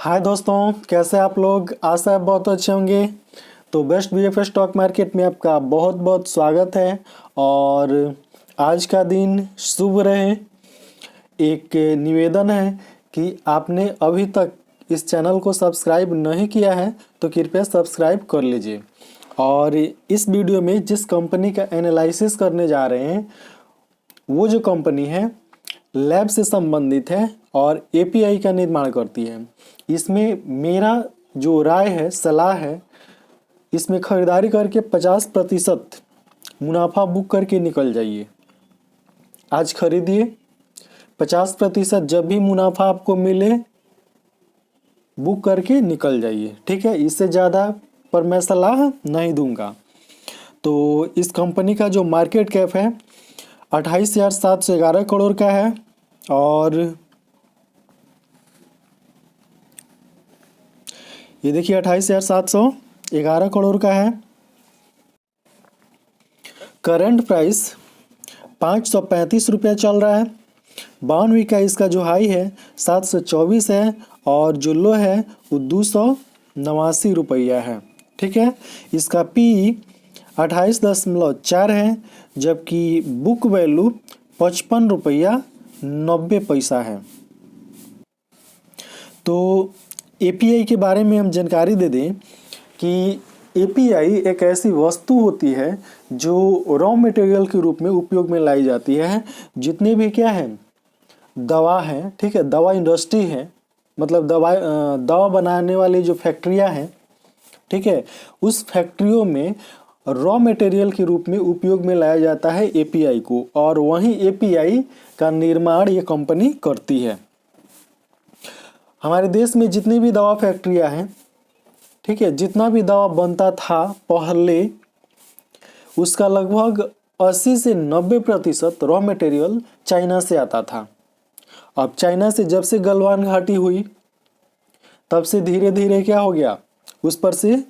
हाय दोस्तों, कैसे आप लोग। आशा है बहुत अच्छे होंगे। तो बेस्ट बीएफएस स्टॉक मार्केट में आपका बहुत बहुत स्वागत है। और आज का दिन शुभ रहे। एक निवेदन है कि आपने अभी तक इस चैनल को सब्सक्राइब नहीं किया है तो कृपया सब्सक्राइब कर लीजिए। और इस वीडियो में जिस कंपनी का एनालिसिस करने जा रहे हैं वो जो कंपनी है लैब से संबंधित है और एपीआई का निर्माण करती है। इसमें मेरा जो राय है, सलाह है, इसमें खरीदारी करके 50% मुनाफा बुक करके निकल जाइए। आज खरीदिए, 50% जब भी मुनाफा आपको मिले बुक करके निकल जाइए। ठीक है, इससे ज़्यादा पर मैं सलाह नहीं दूंगा। तो इस कंपनी का जो मार्केट कैप है 28,711 करोड़ का है। और ये देखिए 28,711 करोड़ का है। करंट प्राइस 535 रुपया चल रहा है। 52 का इसका जो हाई है 724 है और जो लो है वो 289 रुपया है। ठीक है, इसका पी 28.4 है, जबकि बुक वैल्यू 55 रुपया 90 पैसा है। तो एपीआई के बारे में हम जानकारी दे दें कि एपीआई एक ऐसी वस्तु होती है जो रॉ मटेरियल के रूप में उपयोग में लाई जाती है। जितने भी क्या है दवा है, ठीक है, दवा इंडस्ट्री है, मतलब दवा बनाने वाली जो फैक्ट्रियां हैं, ठीक है, उस फैक्ट्रियों में रॉ मटेरियल के रूप में उपयोग में लाया जाता है एपीआई को। और वहीं एपीआई का निर्माण ये कंपनी करती है। हमारे देश में जितनी भी दवा फैक्ट्रियां हैं, ठीक है, जितना भी दवा बनता था पहले उसका लगभग 80 से 90% रॉ मटेरियल चाइना से आता था। अब चाइना से जब से गलवान घाटी हुई तब से धीरे धीरे क्या हो गया, उस पर से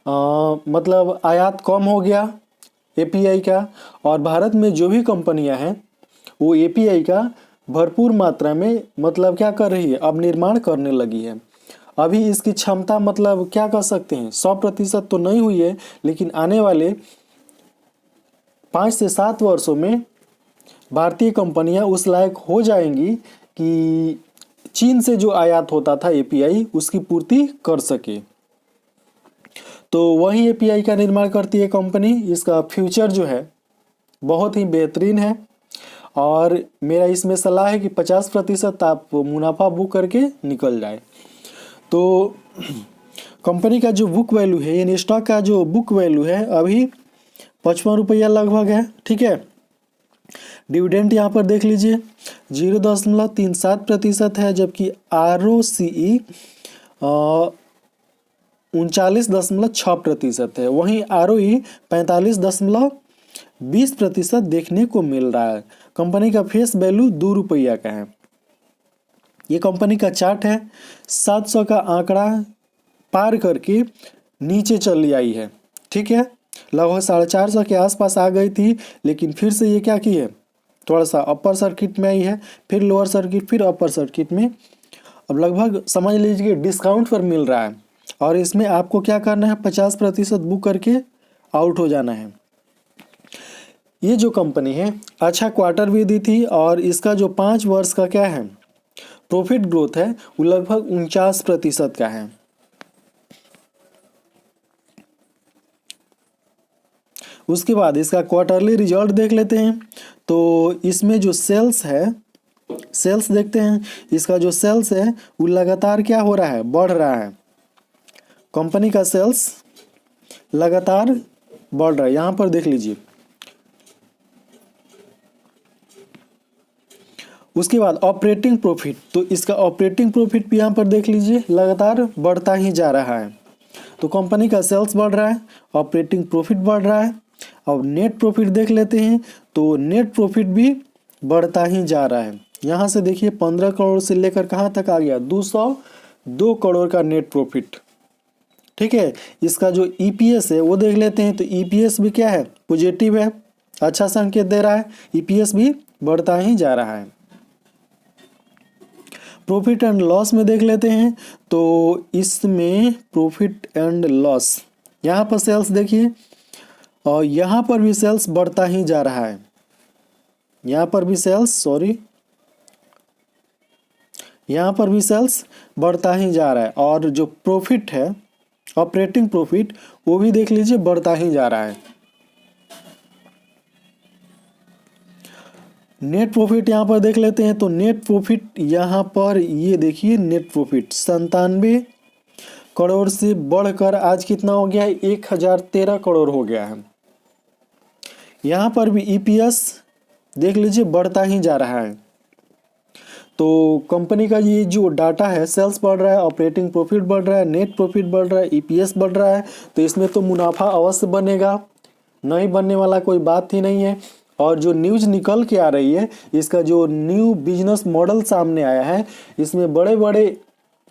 मतलब आयात कम हो गया एपीआई का। और भारत में जो भी कंपनियां हैं वो एपीआई का भरपूर मात्रा में मतलब क्या कर रही है, अब निर्माण करने लगी है। अभी इसकी क्षमता मतलब क्या कर सकते हैं, 100% तो नहीं हुई है, लेकिन आने वाले 5 से 7 वर्षों में भारतीय कंपनियां उस लायक हो जाएंगी कि चीन से जो आयात होता था एपीआई उसकी पूर्ति कर सके। तो वही एपीआई का निर्माण करती है कंपनी। इसका फ्यूचर जो है बहुत ही बेहतरीन है और मेरा इसमें सलाह है कि 50% आप मुनाफा बुक करके निकल जाए। तो कंपनी का जो बुक वैल्यू है, यानी स्टॉक का जो बुक वैल्यू है अभी 55 रुपया लगभग है। ठीक है, डिविडेंड यहाँ पर देख लीजिए 0.37% है, जबकि ROCE 39.6% है। वहीं ROE 45.20% देखने को मिल रहा है। कंपनी का फेस वैल्यू 2 रुपया का है। ये कंपनी का चार्ट है, 700 का आंकड़ा पार करके नीचे चली आई है। ठीक है, लगभग 450 के आसपास आ गई थी, लेकिन फिर से ये क्या की है, थोड़ा सा अपर सर्किट में आई है, फिर लोअर सर्किट, फिर अपर सर्किट में। अब लगभग समझ लीजिए डिस्काउंट पर मिल रहा है और इसमें आपको क्या करना है, 50% बुक करके आउट हो जाना है। ये जो कंपनी है अच्छा क्वार्टर भी दी थी और इसका जो 5 वर्ष का क्या है प्रॉफिट ग्रोथ है वो लगभग 49% का है। उसके बाद इसका क्वार्टरली रिजल्ट देख लेते हैं। तो इसमें जो सेल्स है, सेल्स देखते हैं, इसका जो सेल्स है वो लगातार क्या हो रहा है, बढ़ रहा है। कंपनी का सेल्स लगातार बढ़ रहा है, यहाँ पर देख लीजिए। उसके बाद ऑपरेटिंग प्रॉफिट, तो इसका ऑपरेटिंग प्रॉफिट भी यहाँ पर देख लीजिए लगातार बढ़ता ही जा रहा है। तो कंपनी का सेल्स बढ़ रहा है, ऑपरेटिंग प्रॉफिट बढ़ रहा है। अब नेट प्रॉफिट देख लेते हैं, तो नेट प्रॉफिट भी बढ़ता ही जा रहा है। यहाँ से देखिए 15 करोड़ से लेकर कहाँ तक आ गया, 202 करोड़ का नेट प्रॉफिट। ठीक है, इसका जो ईपीएस है वो देख लेते हैं। तो ईपीएस भी क्या है, पॉजिटिव है, अच्छा संकेत दे रहा है। ईपीएस भी बढ़ता ही जा रहा है। प्रॉफिट एंड लॉस में देख लेते हैं। तो इसमें प्रॉफिट एंड लॉस, यहाँ पर सेल्स देखिए, और यहाँ पर भी सेल्स बढ़ता ही जा रहा है, यहाँ पर भी सेल्स यहाँ पर भी सेल्स बढ़ता ही जा रहा है। और जो प्रॉफिट है, ऑपरेटिंग प्रॉफिट, वो भी देख लीजिए बढ़ता ही जा रहा है। नेट प्रॉफिट यहाँ पर देख लेते हैं। तो नेट प्रॉफिट यहाँ पर ये देखिए, नेट प्रॉफिट 97 करोड़ से बढ़कर आज कितना हो गया है, 1013 करोड़ हो गया है। यहाँ पर भी ईपीएस देख लीजिए बढ़ता ही जा रहा है। तो कंपनी का ये जो डाटा है, सेल्स बढ़ रहा है, ऑपरेटिंग प्रॉफिट बढ़ रहा है, नेट प्रॉफिट बढ़ रहा है, ईपीएस बढ़ रहा है, तो इसमें तो मुनाफा अवश्य बनेगा, नहीं बनने वाला कोई बात ही नहीं है। और जो न्यूज़ निकल के आ रही है, इसका जो न्यू बिजनेस मॉडल सामने आया है, इसमें बड़े बड़े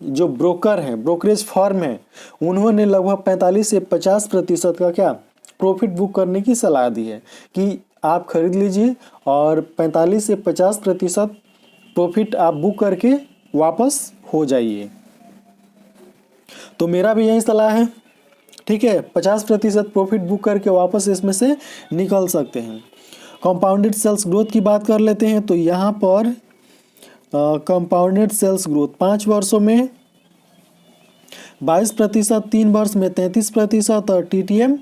जो ब्रोकर हैं, ब्रोकरेज फर्म हैं, उन्होंने लगभग 45 से 50% का क्या प्रॉफिट बुक करने की सलाह दी है कि आप खरीद लीजिए और 45 से 50% प्रॉफिट आप बुक करके वापस हो जाइए। तो मेरा भी यही सलाह है, ठीक है, 50% प्रॉफिट बुक करके वापस इसमें से निकल सकते हैं। कंपाउंडेड सेल्स ग्रोथ की बात कर लेते हैं। तो यहाँ पर कंपाउंडेड सेल्स ग्रोथ 5 वर्षों में 22%, 3 वर्ष में 33% और टीटीएम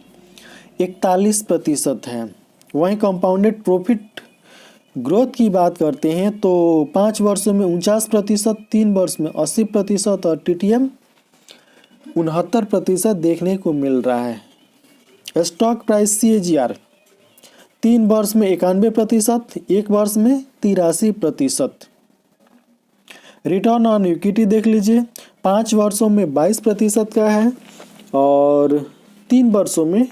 41% है। वहीं कंपाउंडेड प्रॉफिट ग्रोथ की बात करते हैं तो 5 वर्षों में 49%, 3 वर्ष में 80% और टीटीएम 69% देखने को मिल रहा है। स्टॉक प्राइस CAGR 3 वर्ष में 91%, 1 वर्ष में 83%। रिटर्न ऑन इक्विटी देख लीजिए, 5 वर्षों में 22% का है और 3 वर्षों में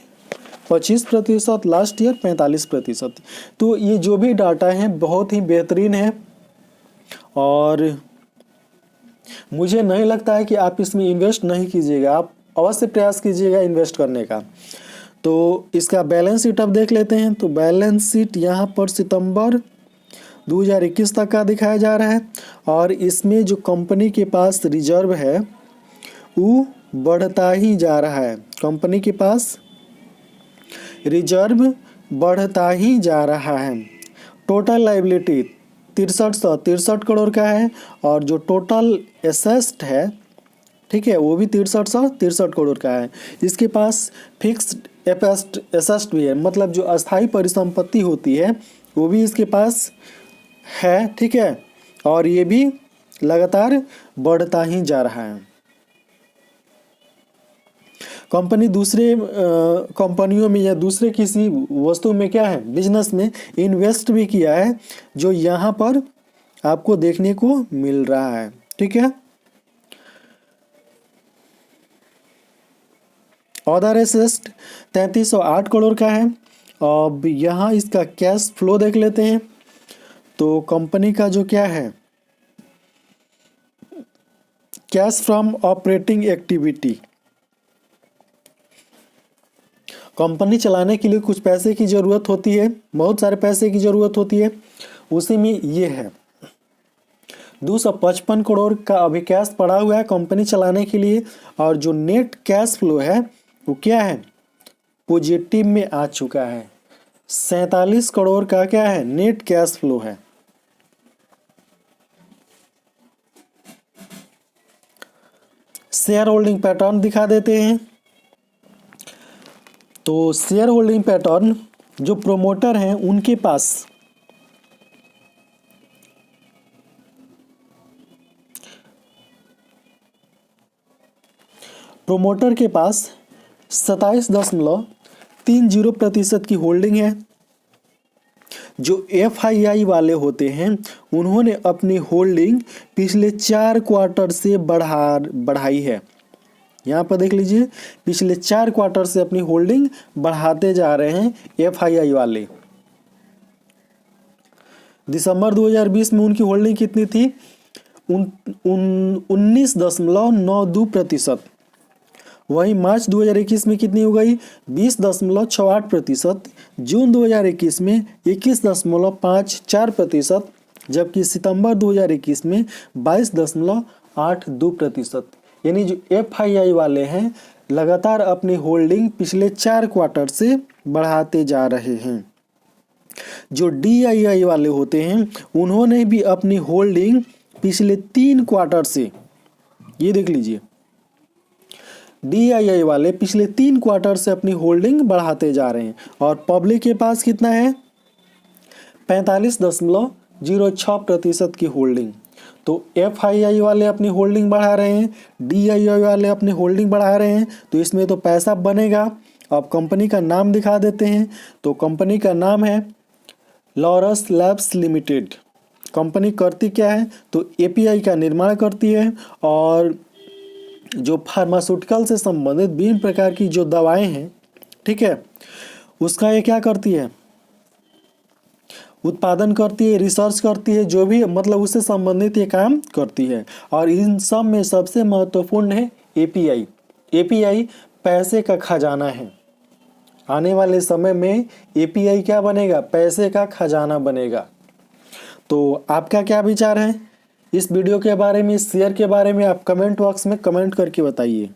25%, लास्ट ईयर 45%। तो ये जो भी डाटा है बहुत ही बेहतरीन है और मुझे नहीं लगता है कि आप इसमें इन्वेस्ट नहीं कीजिएगा, आप अवश्य प्रयास कीजिएगा इन्वेस्ट करने का। तो इसका बैलेंस शीट अब देख लेते हैं। तो बैलेंस शीट यहाँ पर सितंबर 2021 तक का दिखाया जा रहा है और इसमें जो कंपनी के पास रिजर्व है वो बढ़ता ही जा रहा है। कंपनी के पास रिजर्व बढ़ता ही जा रहा है। टोटल लायबिलिटी 6363 करोड़ का है और जो टोटल एसेट है, ठीक है, वो भी 6363 करोड़ का है। इसके पास फिक्स्ड एसेट भी है, मतलब जो अस्थाई परिसंपत्ति होती है वो भी इसके पास है, ठीक है, और ये भी लगातार बढ़ता ही जा रहा है। कंपनी दूसरे कंपनियों में या दूसरे किसी वस्तु में क्या है, बिजनेस में इन्वेस्ट भी किया है, जो यहाँ पर आपको देखने को मिल रहा है, ठीक है। अदर एसेट 3308 करोड़ का है। अब यहाँ इसका कैश फ्लो देख लेते हैं। तो कंपनी का जो क्या है, cash from operating activity, company चलाने के लिए कुछ पैसे की ज़रूरत होती है, बहुत सारे पैसे की ज़रूरत होती है, उसी में ये है 255 करोड़ का अभी कैश पड़ा हुआ है कंपनी चलाने के लिए। और जो नेट कैश फ्लो है वो क्या है, पॉजिटिव में आ चुका है। 47 करोड़ का क्या है, नेट कैश फ्लो है। शेयर होल्डिंग पैटर्न दिखा देते हैं। तो शेयर होल्डिंग पैटर्न, जो प्रोमोटर हैं उनके पास प्रोमोटर के पास 27.30% की होल्डिंग है। जो FII वाले होते हैं उन्होंने अपनी होल्डिंग पिछले 4 क्वार्टर से बढ़ाई है। यहाँ पर देख लीजिए, पिछले 4 क्वार्टर से अपनी होल्डिंग बढ़ाते जा रहे हैं FII वाले। दिसंबर 2020 में उनकी होल्डिंग कितनी थी, 19.92%। वहीं मार्च 2021 में कितनी हो गई, 20.68%। जून 2021 में 21.54%। जबकि सितंबर 2021 में 22.82%। यानी जो FII वाले हैं लगातार अपनी होल्डिंग पिछले 4 क्वार्टर से बढ़ाते जा रहे हैं। जो DII वाले होते हैं उन्होंने भी अपनी होल्डिंग पिछले 3 क्वार्टर से, ये देख लीजिए, DII वाले पिछले 3 क्वार्टर से अपनी होल्डिंग बढ़ाते जा रहे हैं। और पब्लिक के पास कितना है? 45.06% की होल्डिंग। तो FII वाले अपनी होल्डिंग बढ़ा रहे हैं, DII वाले अपनी होल्डिंग बढ़ा रहे हैं, तो इसमें तो पैसा बनेगा। अब कंपनी का नाम दिखा देते हैं। तो कंपनी का नाम है लॉरस लैब्स लिमिटेड। कंपनी करती क्या है? तो API का निर्माण करती है और जो फार्मास्यूटिकल से संबंधित विभिन्न प्रकार की जो दवाएं हैं, ठीक है, उसका ये क्या करती है? उत्पादन करती है, रिसर्च करती है, जो भी मतलब उससे संबंधित ये काम करती है। और इन सब में सबसे महत्वपूर्ण है API। API पैसे का खजाना है। आने वाले समय में API क्या बनेगा? पैसे का खजाना बनेगा। तो आपका क्या विचार है इस वीडियो के बारे में, इस शेयर के बारे में? आप कमेंट बॉक्स में कमेंट करके बताइए।